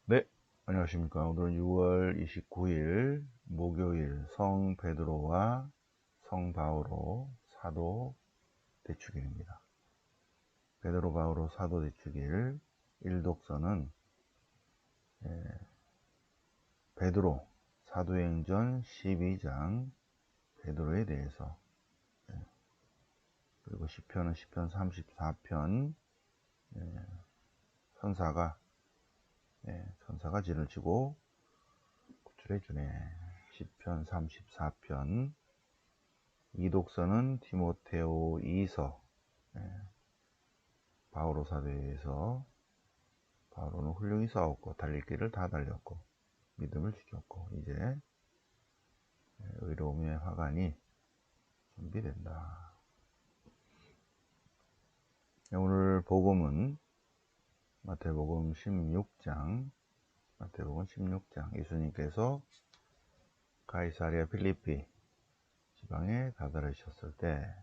네, 안녕하십니까. 오늘은 6월 29일 목요일 성 베드로와 성 바오로 사도 대축일입니다. 베드로 바오로 사도 대축일 일독서는 베드로 사도행전 12장 베드로에 대해서, 그리고 시편은 시편 34편 선사가 천사가 진을 치고 구출해 주네. 시편 34편. 이독서는 디모데오 2서, 바오로 사도에서 바오로는 훌륭히 싸웠고 달릴 길을 다 달렸고 믿음을 지켰고 이제 의로움의 화관이 준비된다. 오늘 복음은 마태복음 16장, 예수님께서 가이사랴 필리피 지방에 다다르셨을 때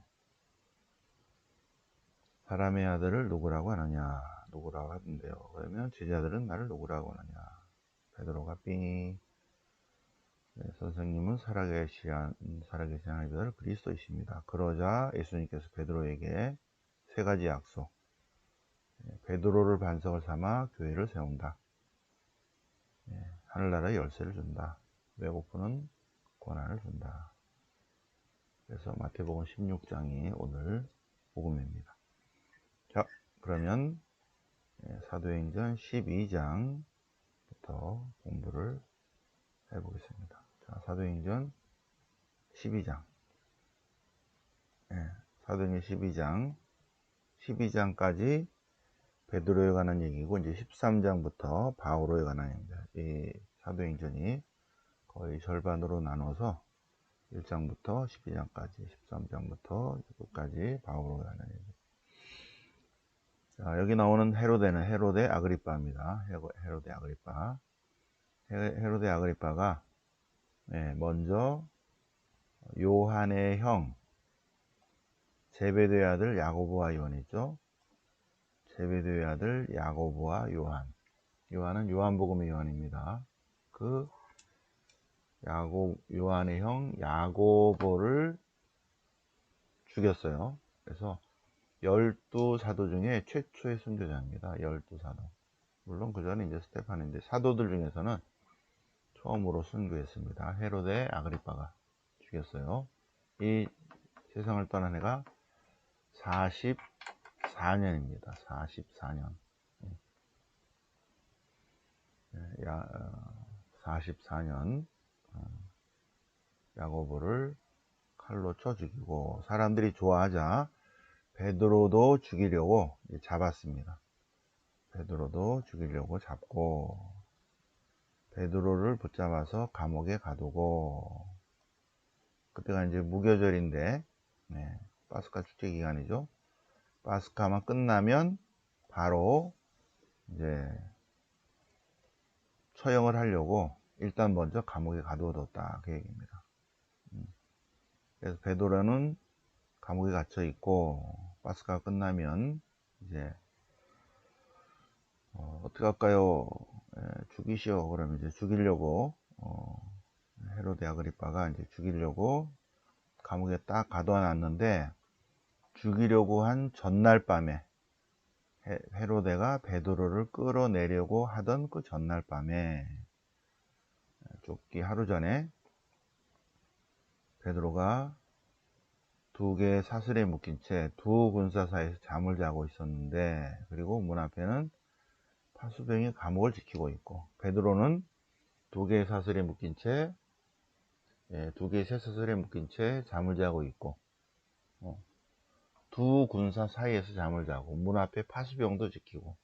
사람의 아들을 누구라고 하느냐, 누구라고 하던데요. 그러면 제자들은 나를 누구라고 하느냐. 베드로가 삥이, 선생님은 살아계신 하나님의 그리스도이십니다. 그러자 예수님께서 베드로에게 세 가지 약속, 베드로를 반석을 삼아 교회를 세운다. 하늘나라의 열쇠를 준다. 배고프는 권한을 준다. 그래서 마태복음 16장이 오늘 복음입니다. 자, 그러면 사도행전 12장부터 공부를 해보겠습니다. 자, 사도행전 12장. 사도행전 12장까지 베드로에 관한 얘기고, 이제 13장부터 바오로에 관한 얘기입니다. 이 사도행전이 거의 절반으로 나눠서 1장부터 12장까지, 13장부터 끝까지 바오로에 관한 얘기. 자, 여기 나오는 헤로데는 헤로데 아그리빠입니다. 헤로데 아그리빠. 헤로데 아그리빠가 먼저 요한의 형 제베데의 아들 야고보와 요한이죠. 제베데의 아들 야고보와 요한은 요한복음의 요한입니다. 그 요한의 형 야고보를 죽였어요. 그래서 12사도 중에 최초의 순교자입니다. 12사도. 물론 그 전에 이제 스테판인데, 사도들 중에서는 처음으로 순교했습니다. 헤로데 아그리빠가 죽였어요. 이 세상을 떠난 해가 44년입니다. 44년. 44년 야고보를 칼로 쳐 죽이고, 사람들이 좋아하자 베드로도 죽이려고 잡았습니다. 베드로도 죽이려고 잡고 베드로를 붙잡아서 감옥에 가두고, 그때가 이제 무교절인데, 파스카 축제 기간이죠. 파스카만 끝나면 바로 이제 처형을 하려고 일단 먼저 감옥에 가두어뒀다, 그 얘기입니다. 그래서 베드로는 감옥에 갇혀 있고, 파스카가 끝나면 이제 어떻게 할까요? 죽이시오. 그러면 이제 죽이려고 헤로데 아그리빠가 이제 죽이려고 감옥에 딱 가둬놨는데, 죽이려고 한 전날 밤에 헤로데가 베드로를 끌어내려고 하던 그 전날 밤에, 죽기 하루 전에 베드로가 두 개의 사슬에 묶인 채 두 군사 사이에서 잠을 자고 있었는데, 그리고 문 앞에는 파수병이 감옥을 지키고 있고, 베드로는 두 개의 사슬에 묶인 채, 두 개의 새 사슬에 묶인 채 잠을 자고 있고, 두 군사 사이에서 잠을 자고 문 앞에 파수병도 지키고,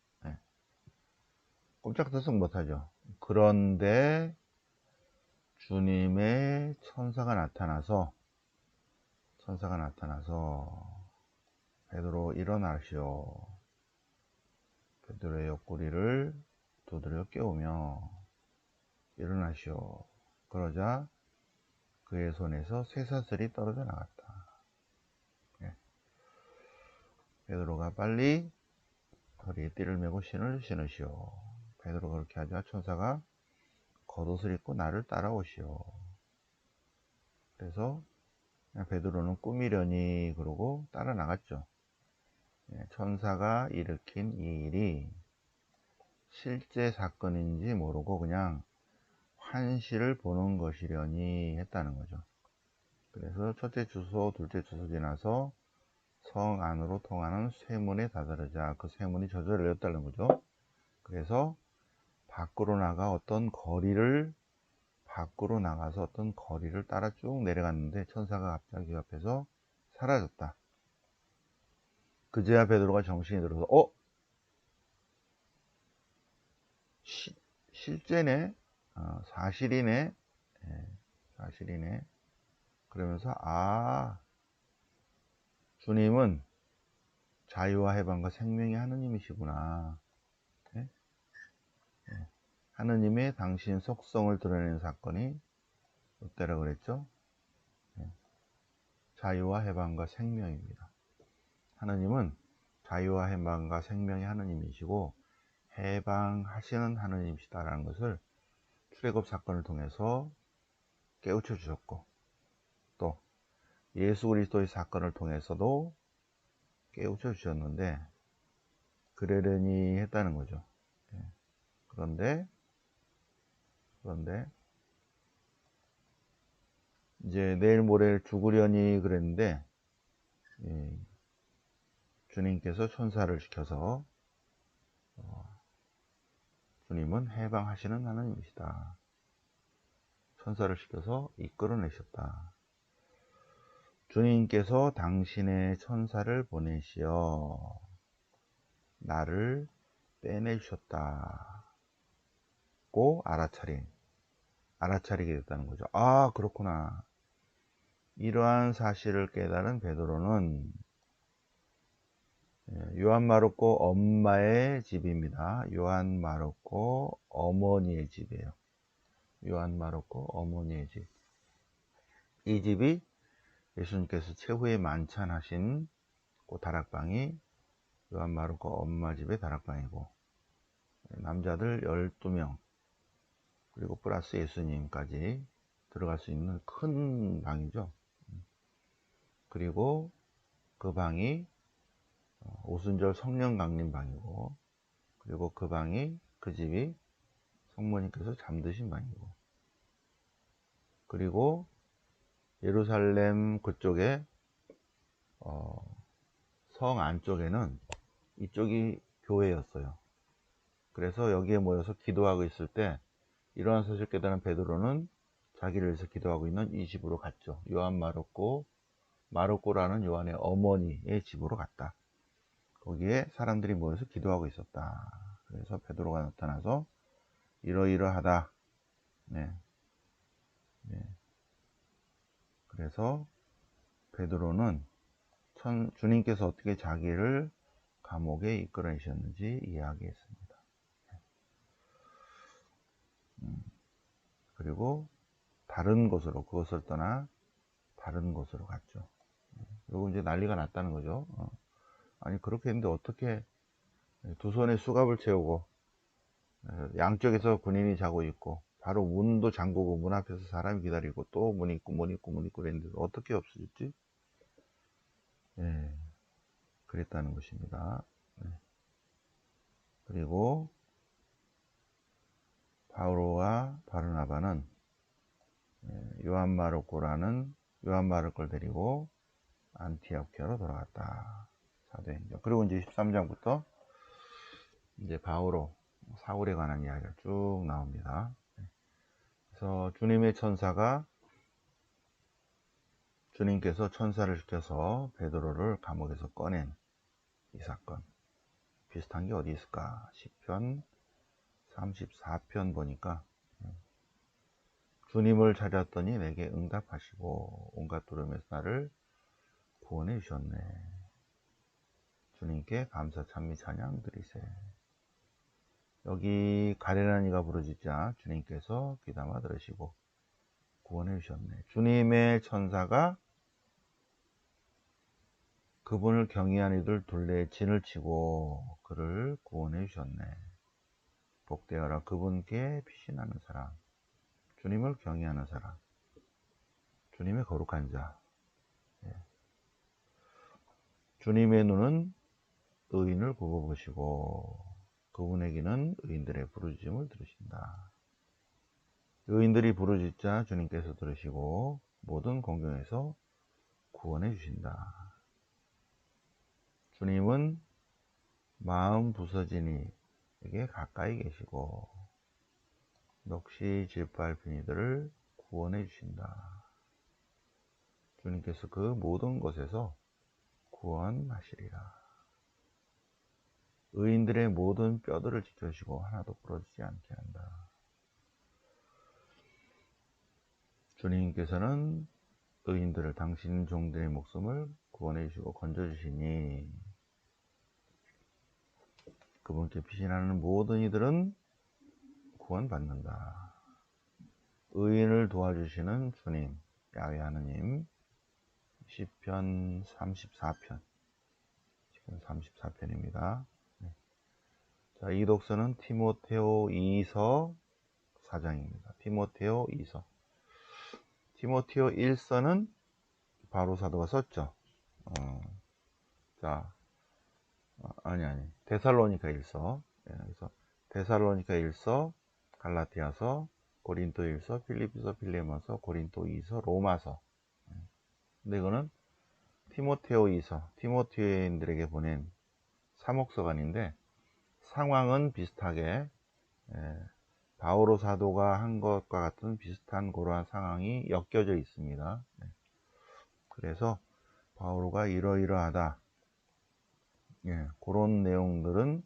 꼼짝달싹 못하죠. 그런데 주님의 천사가 나타나서 베드로 일어나시오. 베드로의 옆구리를 두드려 깨우며 일어나시오. 그러자 그의 손에서 쇠사슬이 떨어져 나갔다. 베드로가 빨리 허리에 띠를 메고 신을 신으시오. 베드로가 그렇게 하자 천사가 겉옷을 입고 나를 따라오시오. 그래서 베드로는 꿈이려니 그러고 따라 나갔죠. 천사가 일으킨 이 일이 실제 사건인지 모르고 그냥 환시를 보는 것이려니 했다는 거죠. 그래서 첫째 주소, 둘째 주소 지나서 성 안으로 통하는 쇠문에 다다르자 그 쇠문이 저절로 열렸다는 거죠. 그래서 밖으로 나가서 어떤 거리를 따라 쭉 내려갔는데 천사가 갑자기 옆에서 사라졌다. 그제야 베드로가 정신이 들어서 실제네, 사실이네, 사실이네. 그러면서 주님은 자유와 해방과 생명의 하느님이시구나. 하느님의 당신 속성을 드러내는 사건이 이때라 그랬죠. 자유와 해방과 생명입니다. 하느님은 자유와 해방과 생명의 하느님이시고 해방하시는 하느님이시다라는 것을 출애굽 사건을 통해서 깨우쳐 주셨고, 또 예수 그리스도의 사건을 통해서도 깨우쳐 주셨는데 그러려니 했다는 거죠. 그런데 이제 내일 모레 죽으려니 그랬는데 주님께서 천사를 시켜서 주님은 해방하시는 하나님이시다. 천사를 시켜서 이끌어내셨다. 주님께서 당신의 천사를 보내시어 나를 빼내주셨다고 알아차리게 됐다는 거죠. 그렇구나. 이러한 사실을 깨달은 베드로는 요한 마르코 엄마의 집입니다. 요한 마르코 어머니의 집이에요. 요한 마르코 어머니의 집. 이 집이 예수님께서 최후의 만찬하신 그 다락방이 요한 마르코 엄마 집의 다락방이고, 남자들 12명 그리고 플러스 예수님까지 들어갈 수 있는 큰 방이죠. 그리고 그 방이 오순절 성령 강림 방이고, 그리고 그 집이 성모님께서 잠드신 방이고, 그리고 예루살렘 그쪽에 성 안쪽에는 이쪽이 교회였어요. 그래서 여기에 모여서 기도하고 있을 때 이러한 사실을 깨달은 베드로는 자기를 위해서 기도하고 있는 이 집으로 갔죠. 요한 마르코라는 요한의 어머니의 집으로 갔다. 거기에 사람들이 모여서 기도하고 있었다. 그래서 베드로가 나타나서 이러이러하다. 네. 그래서 베드로는 주님께서 어떻게 자기를 감옥에 이끌어내셨는지 이야기했습니다. 그리고 그것을 떠나 다른 곳으로 갔죠. 그리고 이제 난리가 났다는 거죠. 아니 그렇게 했는데 어떻게 두 손에 수갑을 채우고 양쪽에서 군인이 자고 있고 바로 문도 잠그고 문 앞에서 사람이 기다리고 또 문 있고 그랬는데 어떻게 없어졌지? 그랬다는 것입니다. 그리고 바오로와 바르나바는 요한 마르코를 데리고 안티오키아로 돌아갔다. 사도행전. 그리고 이제 13장부터 이제 사울에 관한 이야기가 쭉 나옵니다. 그래서 주님께서 천사를 시켜서 베드로를 감옥에서 꺼낸 이 사건. 비슷한 게 어디 있을까? 시편 34편 보니까 주님을 찾았더니 내게 응답하시고 온갖 두려움에서 나를 구원해 주셨네. 주님께 감사 찬미 찬양 드리세. 여기 가련한 이가 부르짖자 주님께서 귀담아 들으시고 구원해 주셨네. 주님의 천사가 그분을 경외한 이들 둘레에 진을 치고 그를 구원해 주셨네. 복되어라. 그분께 피신하는 사람, 주님을 경외하는 사람, 주님의 거룩한 자. 예. 주님의 눈은 의인을 굽어보시고 그분에게는 의인들의 부르짖음을 들으신다. 의인들이 부르짖자 주님께서 들으시고 모든 공경에서 구원해 주신다. 주님은 마음 부서진 이에게 가까이 계시고 넋이 질투할 이들을 구원해 주신다. 주님께서 그 모든 것에서 구원하시리라. 의인들의 모든 뼈들을 지켜주시고 하나도 부러지지 않게 한다. 주님께서는 의인들을 당신 종들의 목숨을 구원해 주시고 건져 주시니 그분께 피신하는 모든 이들은 구원받는다. 의인을 도와주시는 주님 야훼 하느님. 시편 34편. 시편 34편입니다. 자, 이 독서는 디모데오 2서 4장입니다. 디모데오 2서. 디모데오 1서는 바로 사도가 썼죠. 자, 아니. 데살로니가 1서. 예, 그래서 데살로니가 1서, 갈라디아서, 고린도 1서, 필리피서, 필레몬서, 고린도 2서, 로마서. 근데 이거는 티모테오 2서, 티모테인들에게 보낸 사목서관인데 상황은 비슷하게 바오로 사도가 한 것과 같은 비슷한 그러한 상황이 엮여져 있습니다. 그래서 바오로가 이러이러하다, 그런 내용들은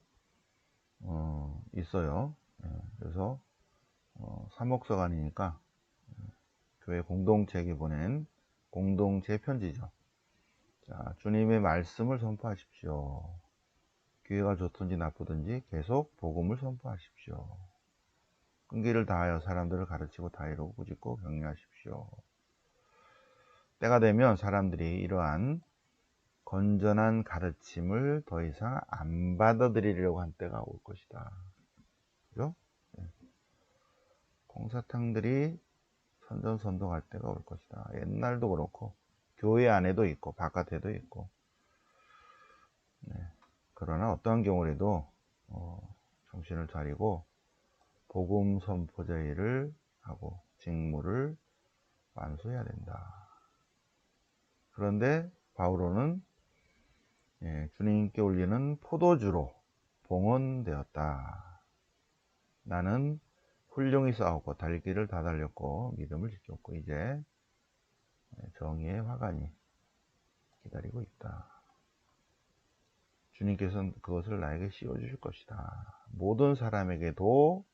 있어요. 그래서 사목서관이니까 교회 공동체에게 보낸 공동체 편지죠. 자, 주님의 말씀을 선포하십시오. 기회가 좋든지 나쁘든지 계속 복음을 선포하십시오. 끈기를 다하여 사람들을 가르치고 다이르고 꾸짖고 격려하십시오. 때가 되면 사람들이 이러한 건전한 가르침을 더 이상 안 받아들이려고 한 때가 올 것이다. 그죠? 공사탕들이 선전선동할 때가 올 것이다. 옛날도 그렇고 교회 안에도 있고 바깥에도 있고. 그러나 어떠한 경우라도 정신을 차리고 복음 선포자 일을 하고 직무를 완수해야 된다. 그런데 바오로는 주님께 올리는 포도주로 봉헌되었다. 나는 훌륭히 싸웠고 달기를 다 달렸고 믿음을 지켰고 이제 정의의 화관이 기다리고 있다. 주님께서는 그것을 나에게 씌워주실 것이다. 모든 사람에게도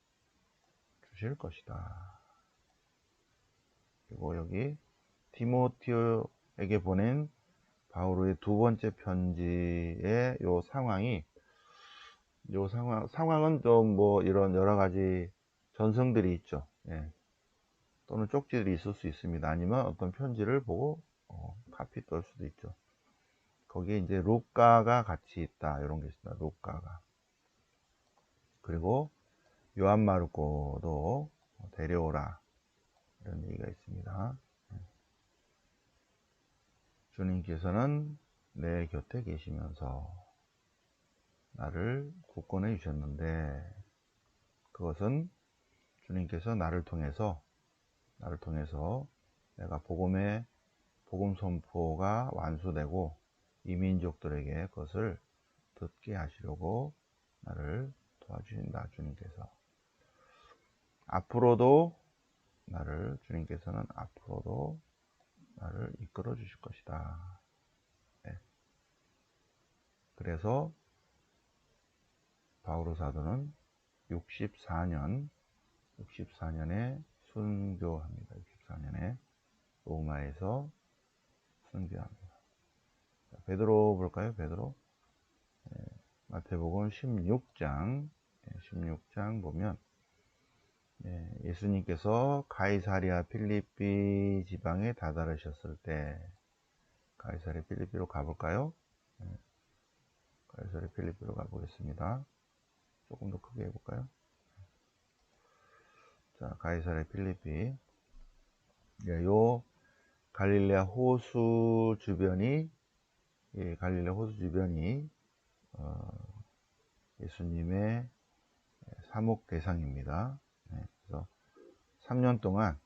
주실 것이다. 그리고 여기 디모데오에게 보낸 바오로의 두 번째 편지의 상황은 좀 뭐 이런 여러 가지 전승들이 있죠. 또는 쪽지들이 있을 수 있습니다. 아니면 어떤 편지를 보고 카피 떨 수도 있죠. 거기에 이제 루카가 같이 있다. 이런 게 있습니다. 루카가. 그리고 요한 마르코도 데려오라. 이런 얘기가 있습니다. 주님께서는 내 곁에 계시면서 나를 굳건해 주셨는데 그것은 주님께서 나를 통해서 내가 복음 선포가 완수되고 이민족들에게 그것을 듣게 하시려고 나를 도와주신다. 주님께서 주님께서는 앞으로도 나를 이끌어 주실 것이다. 그래서 바오로 사도는 64년에 순교합니다. 64년에 로마에서 순교합니다. 베드로 볼까요? 베드로. 마태복음 16장 보면 예수님께서 가이사랴 필리피 지방에 다다르셨을 때 가이사랴 필리피로 가볼까요? 가이사랴 필리피로 가보겠습니다. 조금 더 크게 해볼까요? 자, 가이사랴 필리피. 예, 요 갈릴레아 호수 주변이, 예, 갈릴레아 호수 주변이 예수님의 사목 대상입니다. 네, 그래서 3년 동안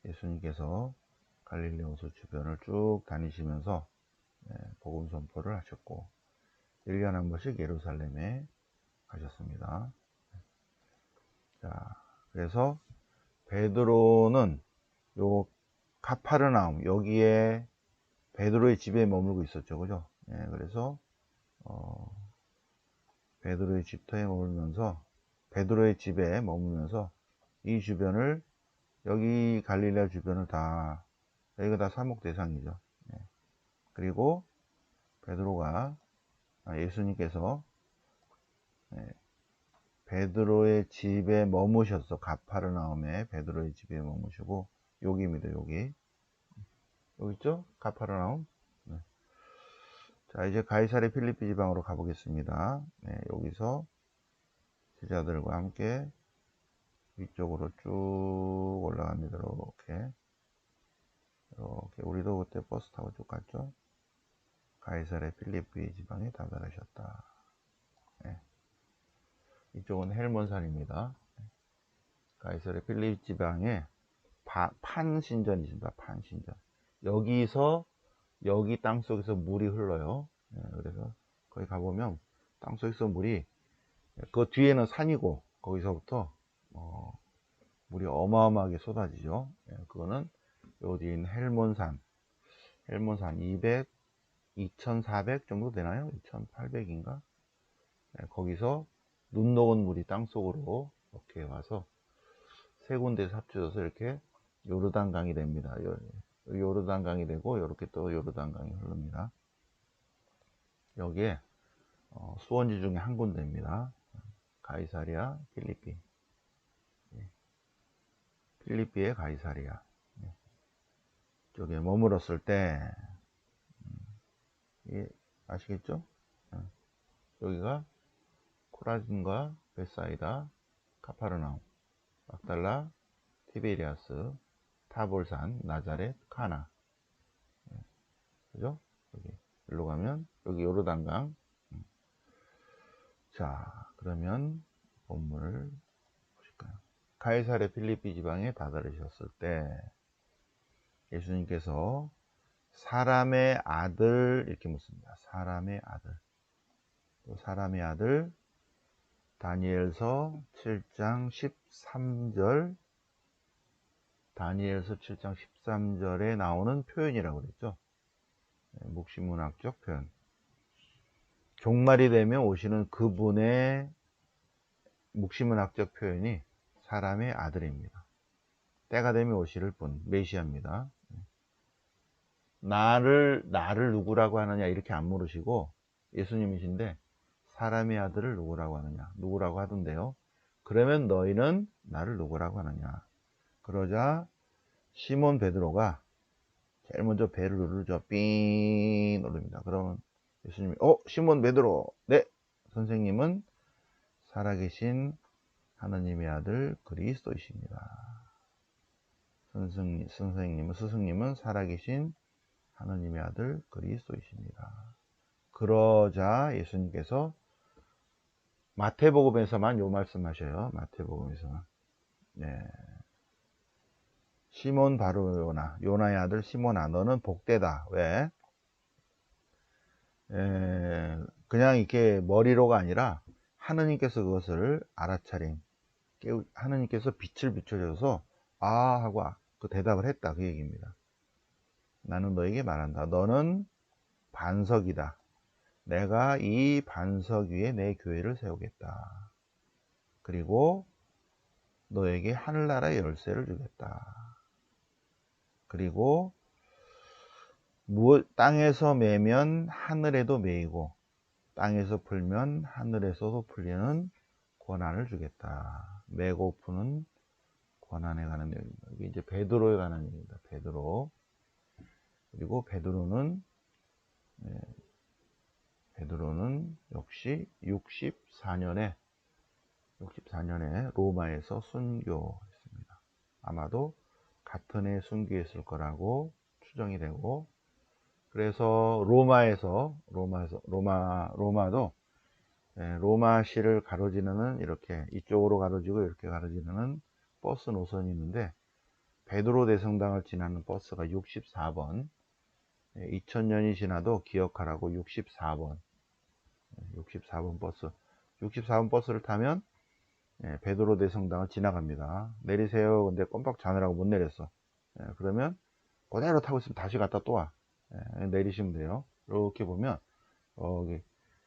예수님께서 갈릴레아 호수 주변을 쭉 다니시면서 복음 선포를 하셨고 1년에 한 번씩 예루살렘에 가셨습니다. 자, 그래서 베드로는 요 카파르나움 여기에 베드로의 집에 머물고 있었죠, 그죠? 그래서 베드로의 집에 머물면서 이 주변을, 여기 갈릴레아 주변을 다, 여기가 다 사목 대상이죠. 그리고 베드로가, 예수님께서 베드로의 집에 머무셨어. 가파르나움에 베드로의 집에 머무시고, 여기입니다. 여기 있죠? 가파르나움. 네. 자, 이제 가이사랴 필리피 지방으로 가보겠습니다. 네, 여기서 제자들과 함께 위쪽으로 쭉 올라갑니다. 이렇게 우리도 그때 버스 타고 쭉 갔죠. 가이사랴 필리피 지방에 다다르셨다. 네. 이쪽은 헬몬산입니다. 가이사랴 필리피 지방에 판신전이 있습니다. 판신전. 여기서 여기 땅속에서 물이 흘러요. 그래서 거기 가보면 땅속에서 물이, 그 뒤에는 산이고 거기서부터 물이 어마어마하게 쏟아지죠. 그거는 요 뒤에 있는 헬몬산 2400 정도 되나요? 2800인가? 거기서 눈 녹은 물이 땅속으로 이렇게 와서 세 군데에서 합쳐져서 이렇게 요르단강이 됩니다. 요르단강이 되고 이렇게 또 요르단강이 흐릅니다. 여기에 수원지 중에 한 군데입니다. 가이사랴 필리피. 필리피의 가이사랴. 여기에 머물었을 때, 아시겠죠? 여기가 코라진과 베사이다, 카파르나움, 막달라, 티베리아스, 타볼산, 나자렛, 카나. 그죠? 여기 일로 가면 여기 요르단강. 자, 그러면 본문을 보실까요? 가이사랴 필리피 지방에 다다르셨을 때 예수님께서 사람의 아들, 이렇게 묻습니다. 사람의 아들. 또 사람의 아들, 다니엘서 7장 13절, 다니엘서 7장 13절에 나오는 표현이라고 그랬죠. 묵시문학적 표현. 종말이 되면 오시는 그분의 묵시문학적 표현이 사람의 아들입니다. 때가 되면 오실 분, 메시아입니다. 나를 누구라고 하느냐 이렇게 안 물으시고 예수님이신데 사람의 아들을 누구라고 하느냐, 누구라고 하던데요. 그러면 너희는 나를 누구라고 하느냐. 그러자 시몬 베드로가 제일 먼저 배를 누르죠. 삥 누릅니다. 그러면 예수님이 시몬 베드로, 네, 선생님은 살아계신 하느님의 아들 그리스도이십니다. 스승님은 살아계신 하느님의 아들 그리스도이십니다. 그러자 예수님께서 마태복음에서만 요 말씀하셔요. 마태복음에서만. 네. 시몬 바로 요나의 아들 시몬아, 너는 복되다. 왜? 그냥 이렇게 머리로가 아니라 하느님께서 그것을 알아차림, 하느님께서 빛을 비춰줘서 하고 그 대답을 했다, 그 얘기입니다. 나는 너에게 말한다. 너는 반석이다. 내가 이 반석 위에 내 교회를 세우겠다. 그리고 너에게 하늘나라의 열쇠를 주겠다. 그리고 땅에서 매면 하늘에도 매이고 땅에서 풀면 하늘에서도 풀리는 권한을 주겠다. 매고 푸는 권한에 관한 내용입니다. 이게 이제 베드로에 관한 얘기입니다. 베드로. 그리고 베드로는 역시 64년에 로마에서 순교했습니다. 아마도 같은 해 순교했을 거라고 추정이 되고, 그래서 로마도 로마시를 가로지르는, 이렇게 이쪽으로 가로지고 이렇게 가로지르는 버스 노선이 있는데, 베드로 대성당을 지나는 버스가 64번, 2000년이 지나도 기억하라고 64번 버스, 64번 버스를 타면 베드로 대성당을 지나갑니다. 내리세요. 근데 껌뻑 자느라고 못 내렸어. 그러면 그대로 타고 있으면 다시 갔다 또 와. 내리시면 돼요. 이렇게 보면 여기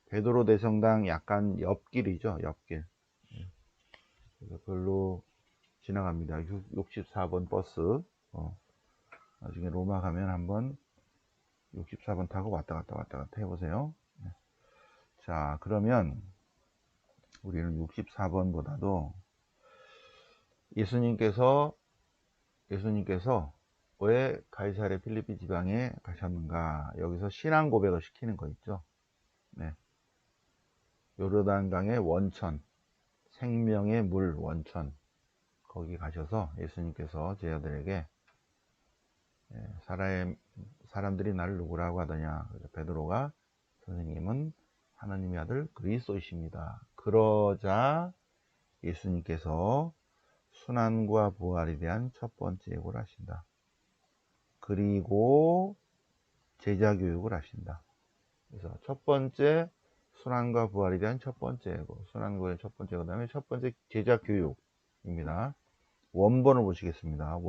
베드로 대성당 약간 옆길이죠. 옆길. 그래서 그걸로 지나갑니다. 64번 버스. 나중에 로마 가면 한번 64번 타고 왔다 갔다 해보세요. 자, 그러면 우리는 64번보다도 예수님께서 왜 가이사랴 필리피 지방에 가셨는가? 여기서 신앙 고백을 시키는 거 있죠. 네. 요르단강의 원천, 생명의 물 원천, 거기 가셔서 예수님께서 제자들에게 사람들이 나를 누구라고 하더냐? 베드로가 선생님은 하나님의 아들 그리스도이십니다. 그러자 예수님께서 순환과 부활에 대한 첫 번째 예고를 하신다. 그리고 제자 교육을 하신다. 그래서 첫 번째 순환과 부활에 대한 첫 번째 예고, 순환과 첫 번째, 그 다음에 첫 번째 제자 교육입니다. 원본을 보시겠습니다.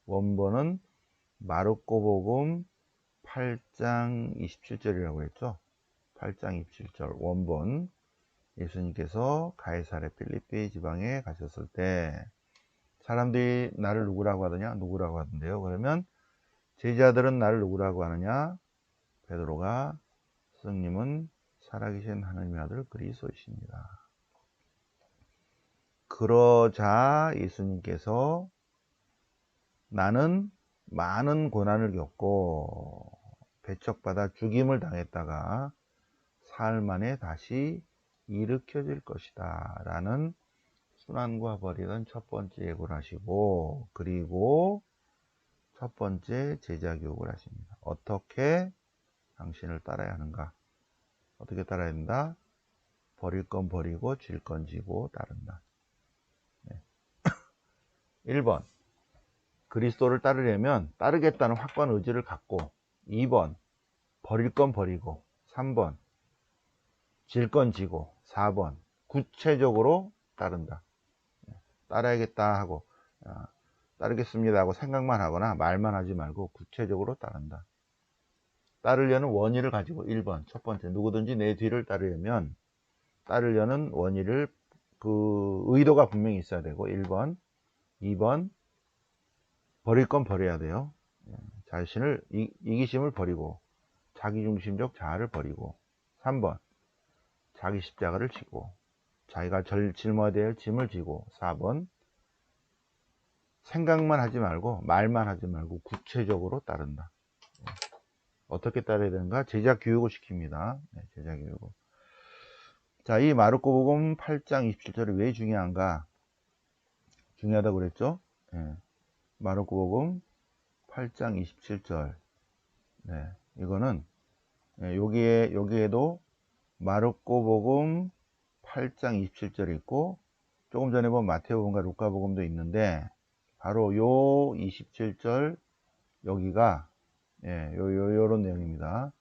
원본은 마르코복음 8장 27절이라고 했죠. 8장 27절 원본. 예수님께서 가이사랴 필리피 지방에 가셨을 때 사람들이 나를 누구라고 하던데요. 그러면 제자들은 나를 누구라고 하느냐? 베드로가 스승님은 살아계신 하나님의 아들 그리스도이십니다. 그러자 예수님께서 나는 많은 고난을 겪고 배척받아 죽임을 당했다가 사흘 만에 다시 일으켜질 것이다 라는 순환과 벌이던 첫 번째 예고를 하시고, 그리고 첫 번째 제자 교육을 하십니다. 어떻게 당신을 따라야 하는가? 어떻게 따라야 된다? 버릴 건 버리고 질 건 지고 따른다. 1번 그리스도를 따르려면 따르겠다는 확고한 의지를 갖고, 2번 버릴 건 버리고, 3번 질 건 지고, 4번 구체적으로 따른다. 따라야겠다 하고 따르겠습니다 하고 생각만 하거나 말만 하지 말고 구체적으로 따른다. 따르려는 원의를 가지고, 1번 첫 번째, 누구든지 내 뒤를 따르려는 원의를, 그 의도가 분명히 있어야 되고, 1번. 2번 버릴 건 버려야 돼요. 자신을 이기심을 버리고 자기중심적 자아를 버리고, 3번 자기 십자가를 지고 자기가 짊어야 될 짐을 지고, 4번 생각만 하지 말고 말만 하지 말고 구체적으로 따른다. 어떻게 따라야 되는가? 제자 교육을 시킵니다. 제자 교육을. 자, 이 마르코복음 8장 27절이 왜 중요한가? 중요하다고 그랬죠? 마르코복음 8장 27절. 이거는 여기에도 마르코복음 8장 27절이 있고, 조금 전에 본 마태복음과 루카복음도 있는데, 바로 요 27절 여기가 요런 내용입니다.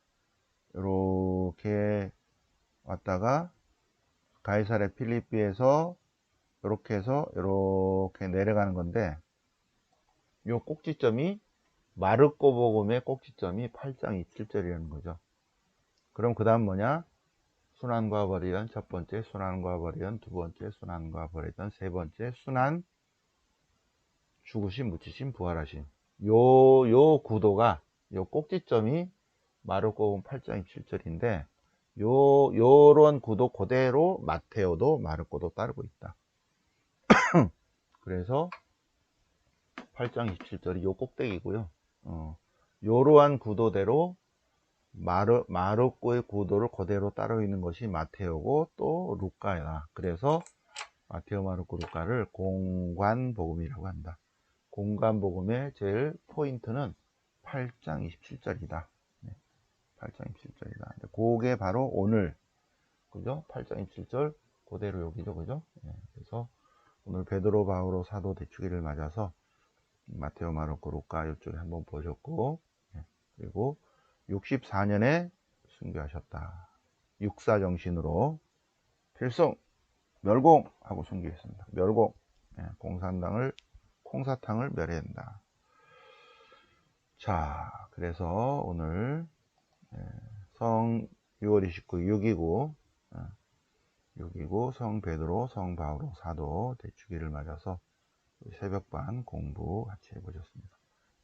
요렇게 왔다가 가이사랴 필리피에서 요렇게 해서 요렇게 내려가는 건데, 요 꼭지점이 마르코복음의 꼭지점이 8장 27절이라는 거죠. 그럼 그 다음 뭐냐? 순환과 벌이던 첫 번째, 순환과 벌이던 두 번째, 순환과 벌이던 세 번째, 순환, 죽으심, 묻히심, 부활하심. 요 구도가, 요 꼭지점이 마르코복음 8장 27절인데, 요런 구도 그대로 마테오도 마르코도 따르고 있다. 그래서 8장 27절이 요 꼭대기고요. 요러한 구도대로 마르코의 구도를 그대로 따르고 있는 것이 마테오고 또 루카야. 그래서 마테오, 마르코, 루카를 공관복음이라고 한다. 공간복음의 제일 포인트는 8장 27절이다. 8장 27절이다. 그게 바로 오늘, 그죠? 8장 27절 그대로 여기죠, 그죠? 그래서 오늘 베드로, 바오로, 사도 대축일을 맞아서 마테오, 마르코, 루카 이쪽에 한번 보셨고, 그리고 64년에 순교하셨다. 육사 정신으로 필승 멸공 하고 순교했습니다. 멸공, 공산당을, 콩사탕을 멸해낸다. 자, 그래서 오늘 성 6월 29, 6.29 성 베드로, 성 바오로, 사도 대축일을 맞아서 새벽반 공부 같이 해보셨습니다.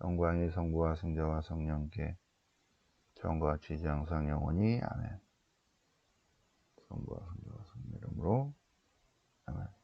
영광이 성부와 성자와 성령께 처음과 같이 이제 항상 영원히 아멘. 성부와 성자와 성령 이름으로 아멘.